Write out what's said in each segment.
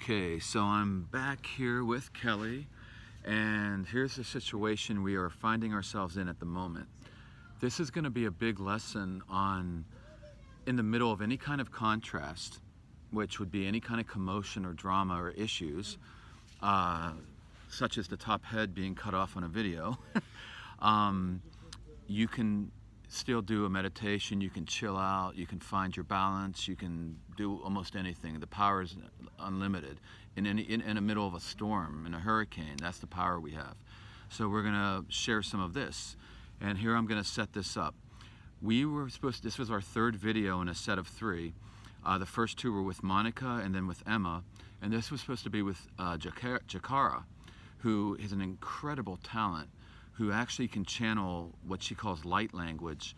Okay, so I'm back here with Kelly, and here's the situation we are finding ourselves in at the moment. This is going to be a big lesson on, in the middle of any kind of contrast, which would be any kind of commotion or drama or issues, uh, such as the top head being cut off on a video. You can still do a meditation, you can chill out, you can find your balance, you can do almost anything. The power is unlimited. In the middle of a storm, in a hurricane, that's the power we have. So we're gonna share some of this. And here I'm gonna set this up. This was our third video in a set of three. The first two were with Monica and then with Emma. And this was supposed to be with JaCara, who is an incredible talent, who actually can channel what she calls light language,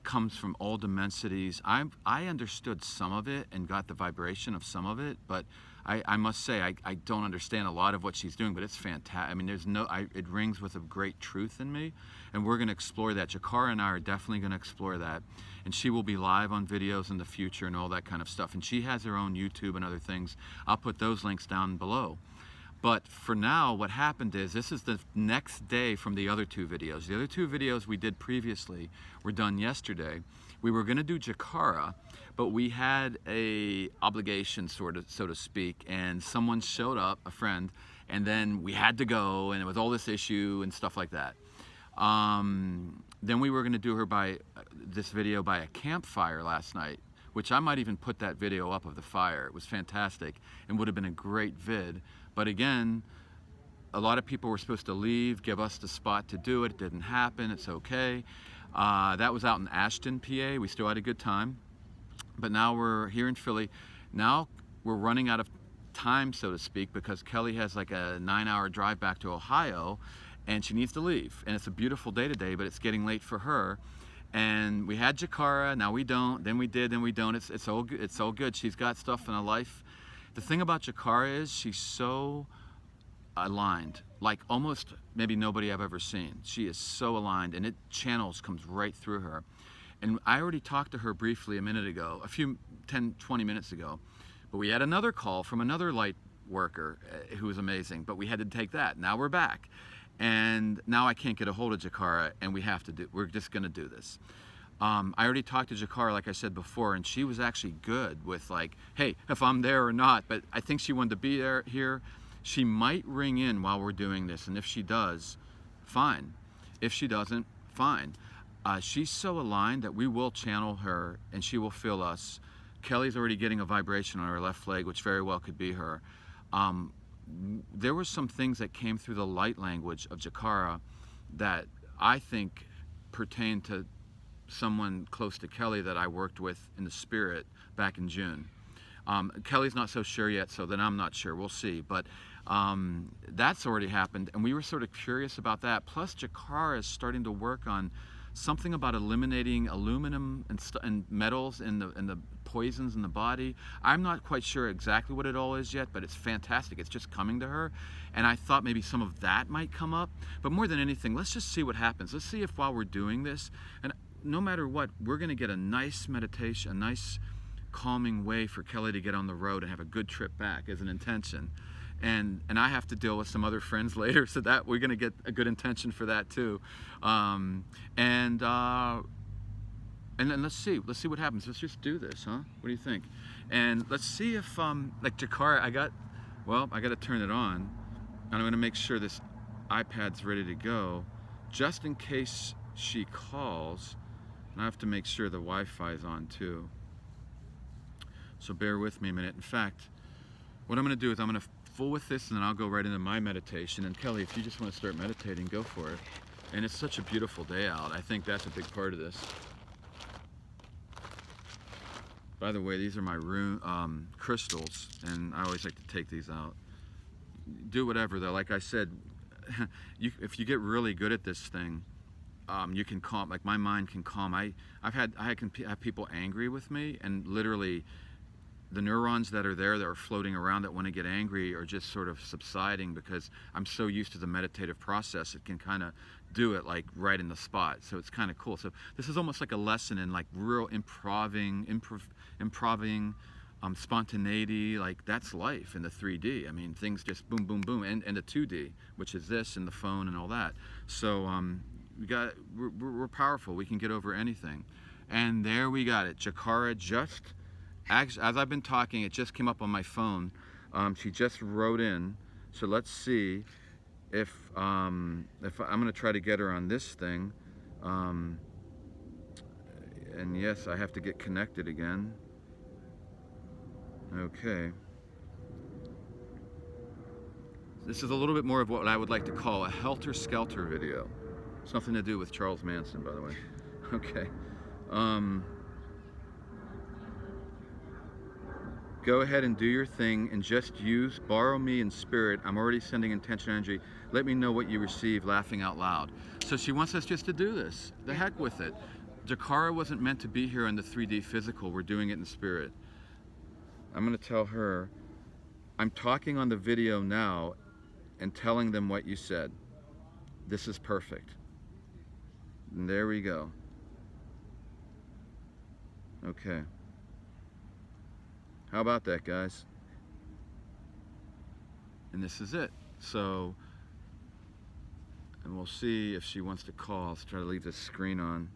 comes from all dimensities. I understood some of it and got the vibration of some of it, but I must say I don't understand a lot of what she's doing, but it's fantastic. I mean, it rings with a great truth in me, and we're gonna explore that. JaCara and I are definitely gonna explore that, and she will be live on videos in the future and all that kind of stuff, and she has her own YouTube and other things. I'll put those links down below. But for now, what happened is, this is the next day from the other two videos. The other two videos we did previously were done yesterday. We were gonna do JaCara, but we had a obligation, sort of, so to speak, and someone showed up, a friend, and then we had to go, and it was all this issue and stuff like that. Then we were gonna do this video by a campfire last night, which I might even put that video up of the fire. It was fantastic and would have been a great vid. But again, a lot of people were supposed to leave, give us the spot to do it. It didn't happen, it's okay. That was out in Ashton, PA. We still had a good time. But now we're here in Philly. Now we're running out of time, so to speak, because Kelly has like a 9-hour drive back to Ohio and she needs to leave. And it's a beautiful day today, but it's getting late for her. And we had JaCara, now we don't, then we did, then we don't. It's all good. It's all good. She's got stuff in her life. The thing about JaCara is she's so aligned, like almost maybe nobody I've ever seen. She is so aligned, and comes right through her. And I already talked to her briefly a minute ago, 20 minutes ago, but we had another call from another light worker who was amazing, but we had to take that. Now we're back. And now I can't get a hold of JaCara, and we're just gonna do this. I already talked to JaCara, like I said before, and she was actually good with like, hey, if I'm there or not, but I think she wanted to be here. She might ring in while we're doing this, and if she does, fine. If she doesn't, fine. She's so aligned that we will channel her, and she will feel us. Kelly's already getting a vibration on her left leg, which very well could be her. There were some things that came through the light language of JaCara that I think pertain to someone close to Kelly that I worked with in the spirit back in June. Kelly's not so sure yet, so then I'm not sure. We'll see. But that's already happened, and we were sort of curious about that. Plus, JaCara is starting to work on something about eliminating aluminum and metals and the poisons in the body. I'm not quite sure exactly what it all is yet, but it's fantastic. It's just coming to her, and I thought maybe some of that might come up. But more than anything, let's just see what happens. Let's see if while we're doing this, and no matter what, we're going to get a nice meditation, a nice calming way for Kelly to get on the road and have a good trip back as an intention. And I have to deal with some other friends later, so that we're going to get a good intention for that too. And then let's see what happens. Let's just do this, huh? What do you think? And let's see if like JaCara, I got to turn it on, and I'm going to make sure this iPad's ready to go, just in case she calls. And I have to make sure the Wi-Fi is on too. So bear with me a minute. In fact, what I'm going to do is I'm going to fool with this, and then I'll go right into my meditation. And Kelly, if you just want to start meditating, go for it. And it's such a beautiful day out. I think that's a big part of this. By the way, these are my room crystals, and I always like to take these out. Do whatever though. Like I said, if you get really good at this thing, you can calm. Like my mind can calm. I can have people angry with me, and literally, the neurons that are there that are floating around that want to get angry are just sort of subsiding, because I'm so used to the meditative process. It can kind of do it like right in the spot. So it's kind of cool. So this is almost like a lesson in like real improving spontaneity, like that's life in the 3D. I mean, things just boom, boom, boom, and the 2D, which is this and the phone and all that. So we're powerful. We can get over anything. And there we got it. JaCara just, as I've been talking, it just came up on my phone. She just wrote in. So let's see if I'm going to try to get her on this thing. And yes, I have to get connected again. Okay. This is a little bit more of what I would like to call a helter-skelter video. Something to do with Charles Manson, by the way. Okay. Go ahead and do your thing and just borrow me in spirit. I'm already sending intention energy. Let me know what you receive, laughing out loud. So she wants us just to do this. The heck with it. JaCara wasn't meant to be here in the 3D physical. We're doing it in spirit. I'm going to tell her, I'm talking on the video now and telling them what you said. This is perfect. And there we go. Okay. How about that, guys? And this is it. So, and we'll see if she wants to call. Let's try to leave this screen on.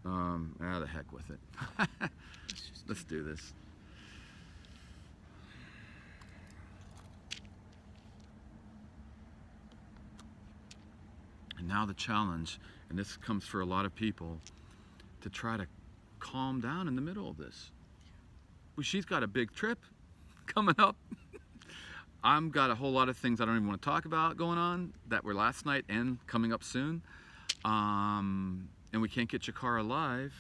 The heck with it. Let's do this. And now the challenge, and this comes for a lot of people, to try to calm down in the middle of this. Well, she's got a big trip coming up. I've got a whole lot of things I don't even want to talk about going on that were last night and coming up soon. And we can't get JaCara live,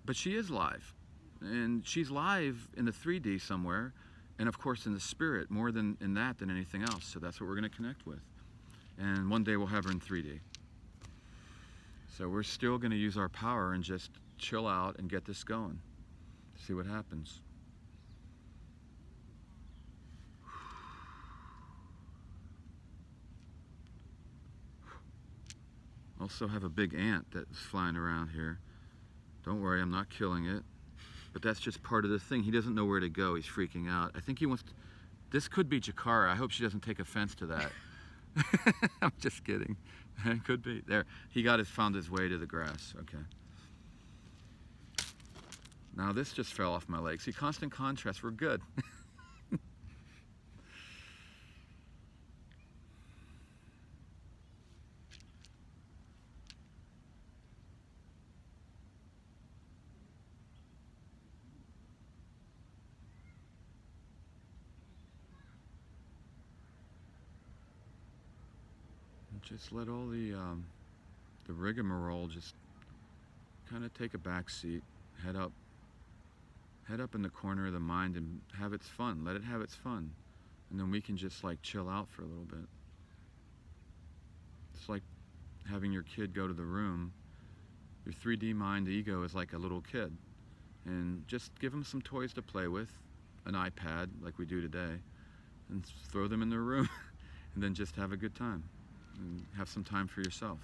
but she is live. And she's live in the 3D somewhere, and of course in the spirit, more than in that than anything else. So that's what we're going to connect with. And one day we'll have her in 3D. So we're still going to use our power and just chill out and get this going. See what happens. Also have a big ant that's flying around here. Don't worry, I'm not killing it. But that's just part of the thing. He doesn't know where to go. He's freaking out. I think he wants to... This could be JaCara. I hope she doesn't take offense to that. I'm just kidding. It could be. There. He found his way to the grass. Okay. Now this just fell off my leg. See, constant contrast. We're good. Just let all the rigmarole just kind of take a back seat. Head up in the corner of the mind and have its fun. Let it have its fun. And then we can just like chill out for a little bit. It's like having your kid go to the room. Your 3D mind ego is like a little kid. And just give them some toys to play with, an iPad like we do today, and throw them in their room and then just have a good time. And have some time for yourself.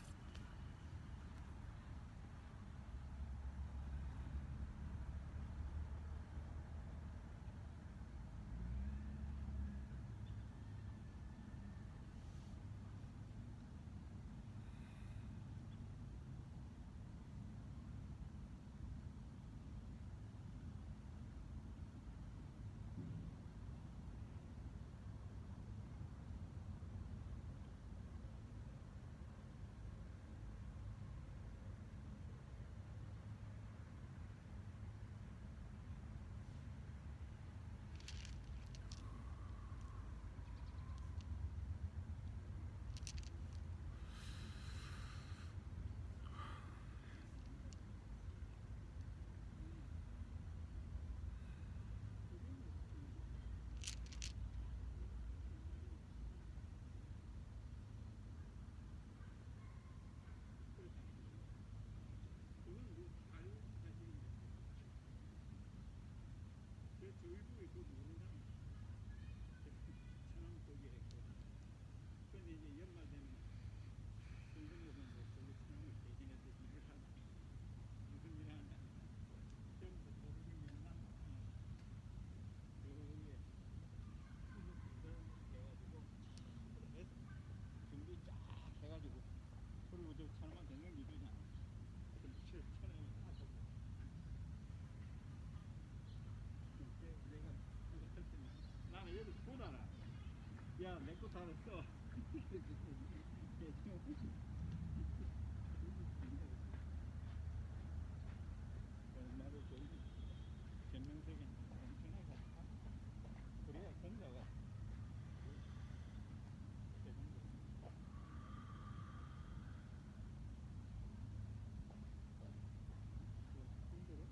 야, 내 거 다 했어. 얼마를 저기 전명적인 엄청나게 그래야 공자가 되는 거야. 힘들어?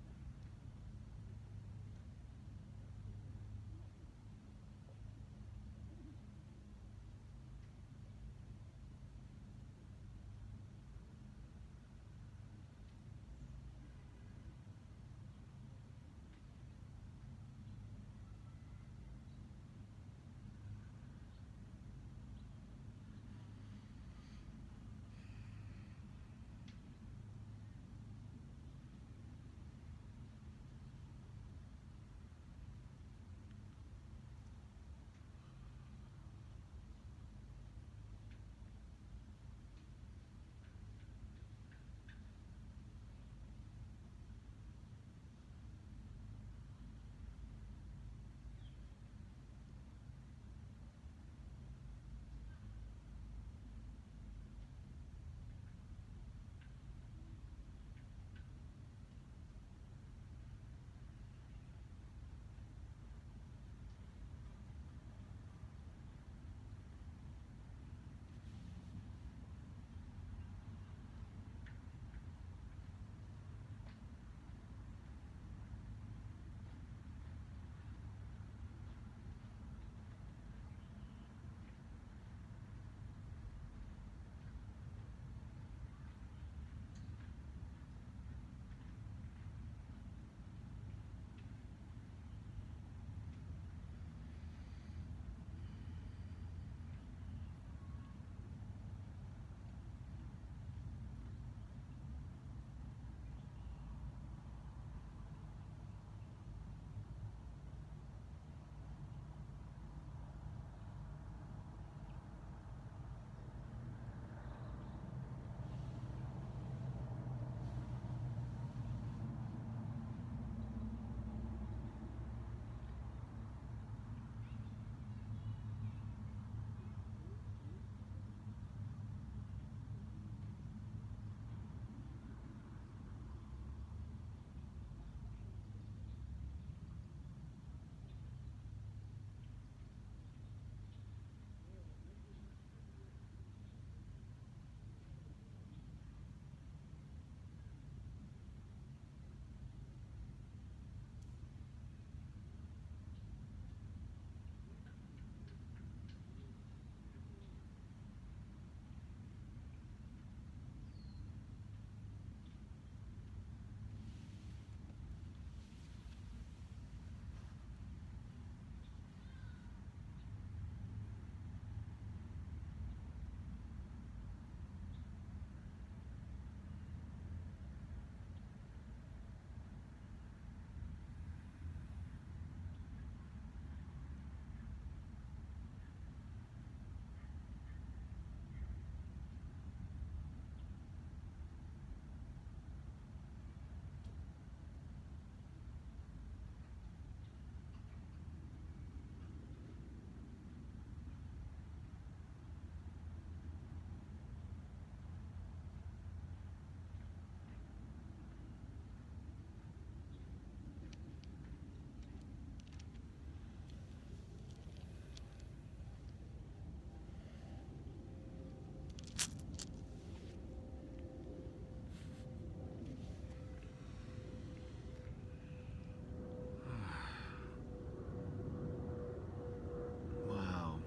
Wow.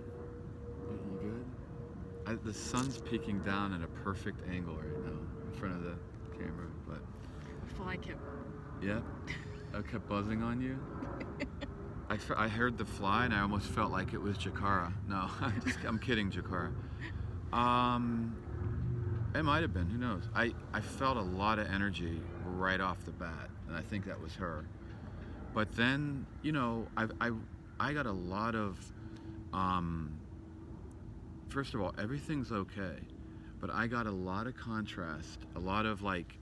You good? The sun's peeking down at a perfect angle right now in front of the camera, but A fly kept. yeah, I kept buzzing on you. I heard the fly and I almost felt like it was JaCara. No, I'm kidding, JaCara. Um, it might have been. Who knows? I felt a lot of energy right off the bat, and I think that was her. But then, I got a lot of. Um, First of all, everything's okay, but I got a lot of contrast, a lot of like.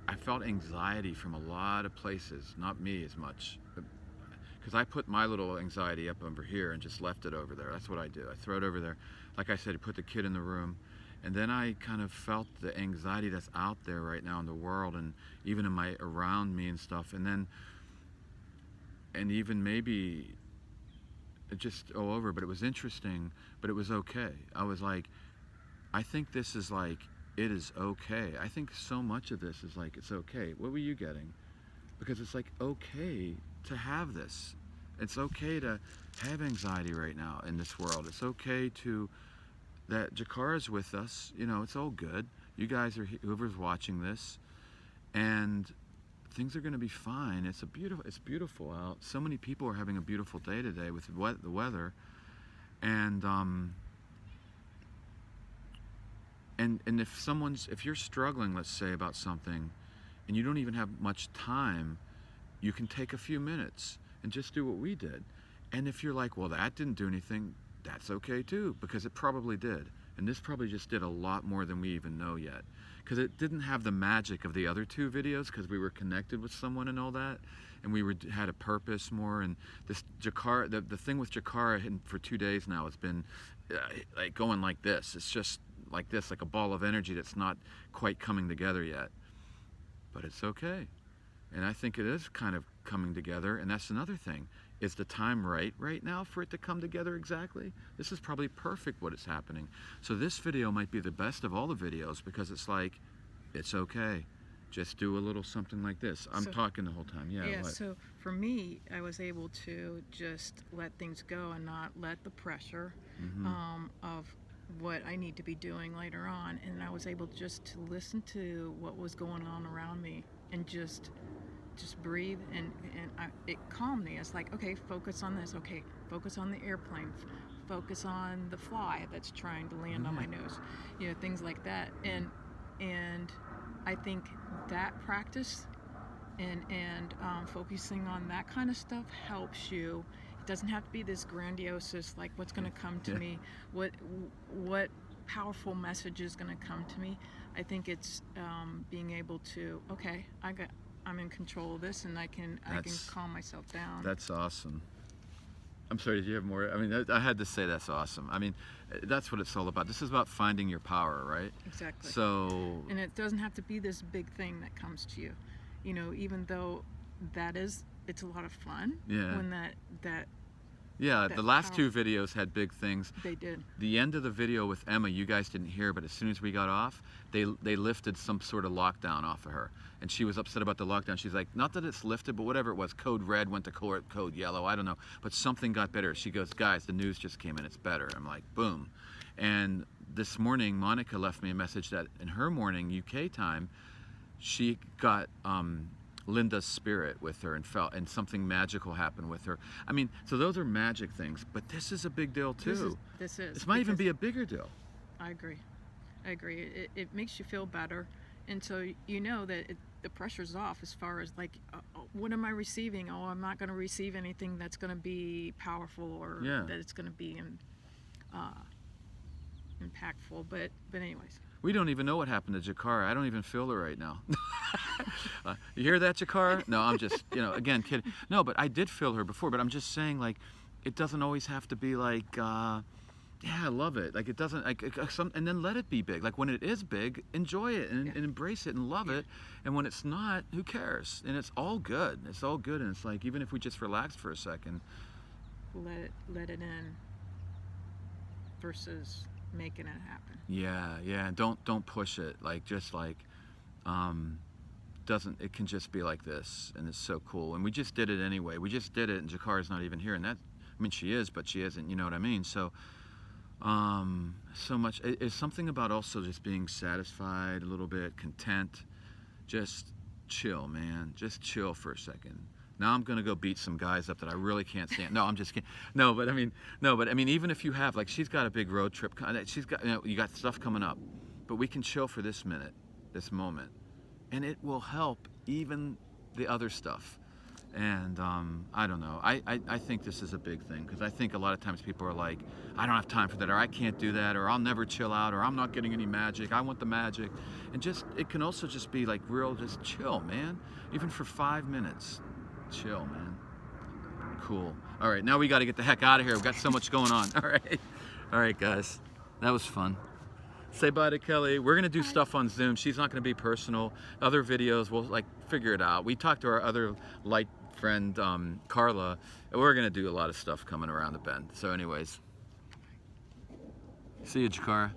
I felt anxiety from a lot of places, not me as much, because I put my little anxiety up over here and just left it over there. That's what I do. I throw it over there. Like I said, I put the kid in the room, and then I kind of felt the anxiety that's out there right now in the world, and even in my around me and stuff. And even maybe it just all over. But it was interesting. But it was okay. I was like, I think this is like, it is okay. I think so much of this is like, it's okay. What were you getting? Because it's like okay to have this. It's okay to have anxiety right now in this world. It's okay that JaCara's with us. You know, it's all good. You guys are, whoever's watching this, and things are going to be fine. It's beautiful out. So many people are having a beautiful day today with the weather, and if you're struggling, let's say, about something, and you don't even have much time, you can take a few minutes and just do what we did. And if you're like, well, that didn't do anything, that's okay too, because it probably did. And this probably just did a lot more than we even know yet. Because it didn't have the magic of the other two videos, because we were connected with someone and all that, and we had a purpose more. And this JaCara, the thing with JaCara for 2 days now has been like going like this. It's just like this, like a ball of energy that's not quite coming together yet. But it's okay. And I think it is kind of coming together, and that's another thing. Is the time right now for it to come together exactly? This is probably perfect what is happening. So this video might be the best of all the videos, because it's like, it's okay. Just do a little something like this. I'm talking the whole time. Yeah, what? So for me, I was able to just let things go and not let the pressure of what I need to be doing later on. And I was able just to listen to what was going on around me and just breathe, and it calmed me. It's like, okay, focus on this. Okay, focus on the airplane. Focus on the fly that's trying to land on my nose. You know, things like that. And I think that practice and focusing on that kind of stuff helps you. It doesn't have to be this grandiose, like what's going to come to me, what powerful message is going to come to me. I think it's being able to, okay, I'm in control of this, and I can calm myself down. That's awesome. I'm sorry, did you have more? I mean, I had to say that's awesome. I mean, that's what it's all about. This is about finding your power, right? Exactly. So. And it doesn't have to be this big thing that comes to you. You know, even though it's a lot of fun. Yeah. When that. Yeah, the last two videos had big things. They did. The end of the video with Emma, you guys didn't hear, but as soon as we got off, they lifted some sort of lockdown off of her. And she was upset about the lockdown. She's like, not that it's lifted, but whatever it was, code red went to code yellow, I don't know. But something got better. She goes, guys, the news just came in, it's better. I'm like, boom. And this morning, Monica left me a message that in her morning, UK time, she got Linda's spirit with her and something magical happened with her. I mean, so those are magic things, but this is a big deal too. This might even be a bigger deal. I agree. It makes you feel better, and so you know that the pressure's off as far as like, what am I receiving? Oh, I'm not going to receive anything that's going to be powerful or that it's going to be impactful. But anyways. We don't even know what happened to JaCara. I don't even feel her right now. You hear that, JaCara? No, I'm just, again, kidding. No, but I did feel her before, but I'm just saying, like, it doesn't always have to be like, yeah, I love it. Like, it doesn't, and then let it be big. Like, when it is big, enjoy it and embrace it and love it. And when it's not, who cares? And it's all good. It's all good. And it's like, even if we just relax for a second. Let it in versus making it happen. Yeah. Don't push it. Like, just like, it can just be like this, and it's so cool. And we just did it anyway. We just did it, and JaCara's not even here. And that, I mean, she is, but she isn't. You know what I mean? So, so much. It's something about also just being satisfied, a little bit content. Just chill, man. Just chill for a second. Now I'm gonna go beat some guys up that I really can't stand. No, I'm just kidding. No, but I mean, even if you have, like, she's got a big road trip. She's got, you got stuff coming up, but we can chill for this minute, this moment, and it will help even the other stuff. And I don't know. I think this is a big thing, because I think a lot of times people are like, I don't have time for that, or I can't do that, or I'll never chill out, or I'm not getting any magic. I want the magic, and it can also just be like real, just chill, man. Even for 5 minutes. Chill, man. Cool. All right, now we got to get the heck out of here. We've got so much going on. All right, guys. That was fun. Say bye to Kelly. We're gonna do stuff on Zoom. She's not gonna be personal. Other videos, we'll like figure it out. We talked to our other light friend, Carla, and we're gonna do a lot of stuff coming around the bend. So anyways, see you, JaCara.